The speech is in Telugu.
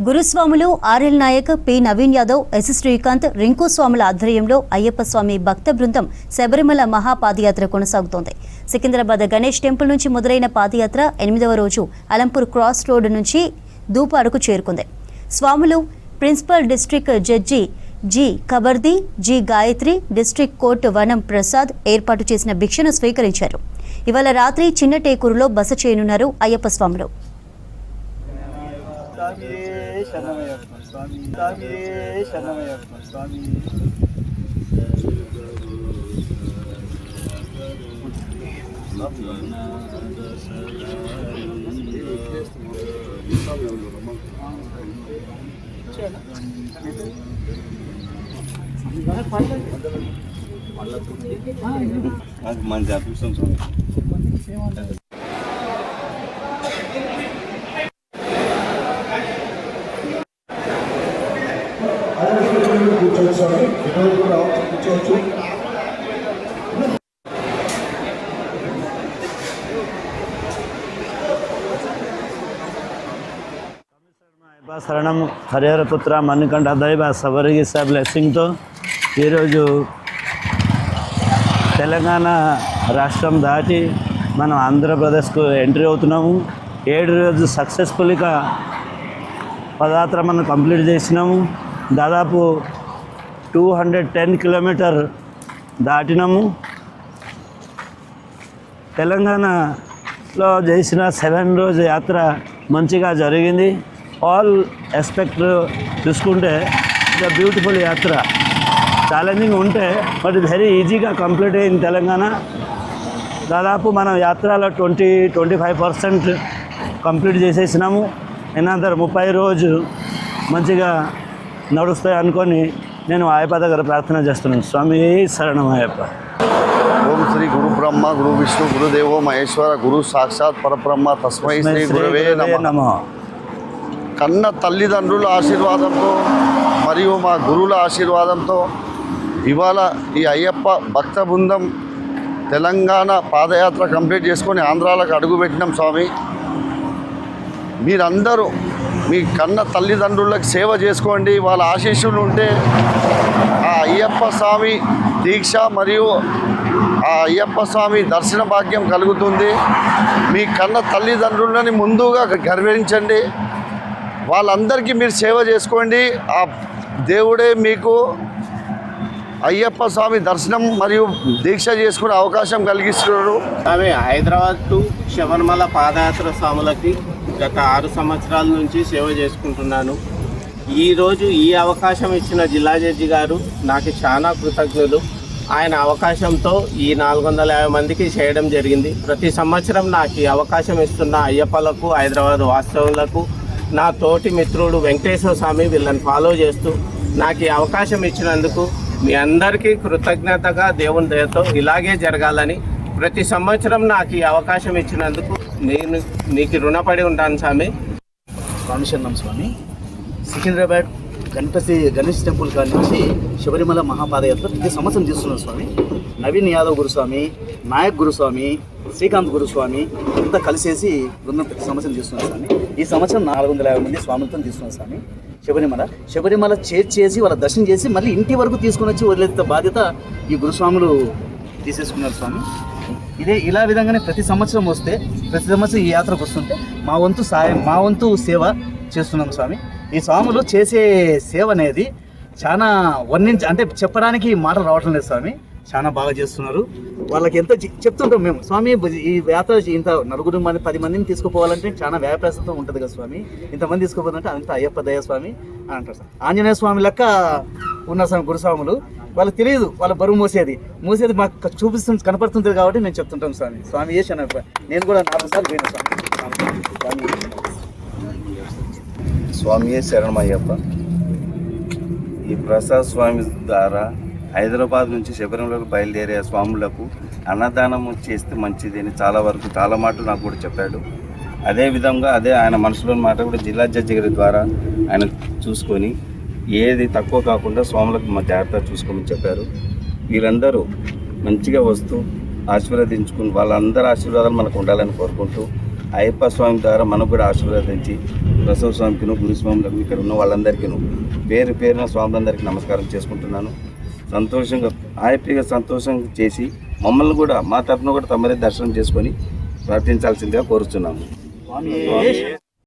గురుస్వాములు R L Nayak, P Naveen Yadav, S Srikanth, Rinku స్వాముల ఆధ్వర్యంలో అయ్యప్ప స్వామి భక్త బృందం శబరిమల మహాపాదయాత్ర కొనసాగుతోంది. సికింద్రాబాద్ గణేష్ టెంపుల్ నుంచి మొదలైన పాదయాత్ర 8వ రోజు అలంపూర్ క్రాస్ రోడ్డు నుంచి దూపాడుకు చేరుకుంది. స్వాములు principal district judge G Kabardi, G Gayatri, district court Vanam Prasad ఏర్పాటు చేసిన భిక్షను స్వీకరించారు. ఇవాళ రాత్రి చిన్న టేకూరులో బస చేయనున్నారు అయ్యప్ప స్వాములు. మంచి అదృష్టం శరణం హరిహరపుత్ర మణికంఠ దైవ సబరిగిస బ్లెస్సింగ్తో ఈరోజు తెలంగాణ రాష్ట్రం దాటి మనం ఆంధ్రప్రదేశ్కు ఎంట్రీ అవుతున్నాము. 7 రోజు సక్సెస్ఫుల్గా పదయాత్ర మనం కంప్లీట్ చేసినాము. దాదాపు 210 కిలోమీటర్ దాటినాము. తెలంగాణలో చేసిన 7 రోజు యాత్ర మంచిగా జరిగింది. ఆల్ ఎస్పెక్ట్ చూసుకుంటే ఇట్స్ బ్యూటిఫుల్ యాత్ర. ఛాలెంజింగ్ ఉంటే బట్ వెరీ ఈజీగా కంప్లీట్ అయింది తెలంగాణ. దాదాపు మనం యాత్రలో 20-25% కంప్లీట్ చేసేసినాము. ఎనందరూ 30 రోజు మంచిగా నడుస్తాయి అనుకొని నేను అయ్యప్ప దగ్గర ప్రార్థన చేస్తున్నాను. స్వామి శరణం అయ్యప్ప. ఓం శ్రీ గురు బ్రహ్మ గురు విష్ణు గురుదేవో మహేశ్వర గురు సాక్షాత్ పరబ్రహ్మ తస్మై శ్రీ గురవే నమః. కన్న తల్లిదండ్రుల ఆశీర్వాదంతో మరియు మా గురువుల ఆశీర్వాదంతో ఇవాళ ఈ అయ్యప్ప భక్త బృందం తెలంగాణ పాదయాత్ర కంప్లీట్ చేసుకొని ఆంధ్రాలకు అడుగుపెట్టినాం. స్వామి మీరందరూ మీ కన్న తల్లిదండ్రులకు సేవ చేసుకోండి. వాళ్ళ ఆశీస్సులు ఉంటే ఆ అయ్యప్ప స్వామి దీక్ష మరియు ఆ అయ్యప్ప స్వామి దర్శన భాగ్యం కలుగుతుంది. మీ కన్న తల్లిదండ్రులని ముందుగా గర్వించండి. వాళ్ళందరికీ మీరు సేవ చేసుకోండి. ఆ దేవుడే మీకు అయ్యప్ప స్వామి దర్శనం మరియు దీక్ష చేసుకునే అవకాశం కలిగిస్తున్నాడు. ఆమె హైదరాబాద్ టు శబరిమల పాదయాత్ర స్వాములకి గత 6 సంవత్సరాల నుంచి సేవ చేసుకుంటున్నాను. ఈరోజు ఈ అవకాశం ఇచ్చిన జిల్లా జడ్జి గారు నాకు చాలా కృతజ్ఞులు. ఆయన అవకాశంతో ఈ 450 మందికి చేయడం జరిగింది. ప్రతి సంవత్సరం నాకు ఈ అవకాశం ఇస్తున్న అయ్యప్పలకు, హైదరాబాద్ వాస్తవులకు, నా తోటి మిత్రుడు వెంకటేశ్వర స్వామి వీళ్ళని ఫాలో చేస్తూ నాకు ఈ అవకాశం ఇచ్చినందుకు మీ అందరికీ కృతజ్ఞతగా దేవుని దయతో ఇలాగే జరగాలని, ప్రతి సంవత్సరం నాకు ఈ అవకాశం ఇచ్చినందుకు నేను నీకు రుణపడి ఉంటాను స్వామి. స్వామి శరణం స్వామి. సికింద్రాబాద్ గణేష్ టెంపుల్ కాడి నుంచి శబరిమల మహాపాదయాత్ర ప్రతి సంవత్సరం చేస్తున్నాం స్వామి. నవీన్ యాదవ్ గురుస్వామి, నాయక్ గురుస్వామి, శ్రీకాంత్ గురుస్వామి అంతా కలిసేసి బృందం ప్రతి సంవత్సరం చేస్తున్నాం స్వామి. ఈ సంవత్సరం 450 మంది స్వాములతో తీసుకున్నాం స్వామి. శబరిమల చేసి వాళ్ళ దర్శనం చేసి మళ్ళీ ఇంటి వరకు తీసుకుని వచ్చి వదిలేత బాధ్యత ఈ గురుస్వాములు తీసేసుకున్నారు స్వామి. ఇలా విధంగానే ప్రతి సంవత్సరం వస్తే ప్రతి సంవత్సరం ఈ యాత్రకు వస్తుంటే మా వంతు సేవ చేస్తున్నాం స్వామి. ఈ స్వాములు చేసే సేవ అనేది చాలా అంటే చెప్పడానికి మాటలు రావటం లేదు స్వామి. చాలా బాగా చేస్తున్నారు. వాళ్ళకి ఎంతో చెప్తుంటాం మేము, స్వామి ఈ యాత్ర ఇంత 10 మందిని తీసుకుపోవాలంటే చాలా వ్యయప్రసంతో ఉంటుంది కదా స్వామి. ఇంతమంది తీసుకుపోవాలంటే అంత అయ్యప్ప దయ స్వామి అని అంటారు సార్. ఆంజనేయ స్వామి లెక్క ఉన్న స్వామి గురుస్వాములు. వాళ్ళకి తెలియదు వాళ్ళ బరువు మోసేది మాకు కనపడుతుంది కాబట్టి మేము చెప్తుంటాం స్వామి. స్వామి ఏ శనప్ప. నేను కూడా 4 సార్లు పోయిన స్వామి. స్వామియే శరణమయ్యప్ప. ఈ ప్రసాద్ స్వామి ద్వారా హైదరాబాద్ నుంచి శబరిమలకు బయలుదేరే స్వాములకు అన్నదానం చేస్తే మంచిది అని చాలా మాటలు నాకు కూడా చెప్పాడు. అదేవిధంగా ఆయన మనసులోని మాట కూడా జిల్లా జడ్జి గారి ద్వారా ఆయన చూసుకొని ఏది తక్కువ కాకుండా స్వాములకు జాగ్రత్త చూసుకోమని చెప్పారు. వీరందరూ మంచిగా వస్తూ ఆశీర్వదించుకుని వాళ్ళందరి ఆశీర్వాదాలు మనకు ఉండాలని కోరుకుంటూ అయ్యప్ప స్వామి ద్వారా మనకు కూడా ఆశీర్వదించి ప్రసవ స్వామికిను గురుస్వాములకు ఇక్కడ ఉన్న వాళ్ళందరికీ పేరు పేరున స్వాములందరికీ నమస్కారం చేసుకుంటున్నాను. సంతోషంగా హ్యాపీగా సంతోషంగా చేసి మమ్మల్ని కూడా మా తరఫున కూడా తమరే దర్శనం చేసుకొని ప్రార్థించాల్సిందిగా కోరుతున్నాము.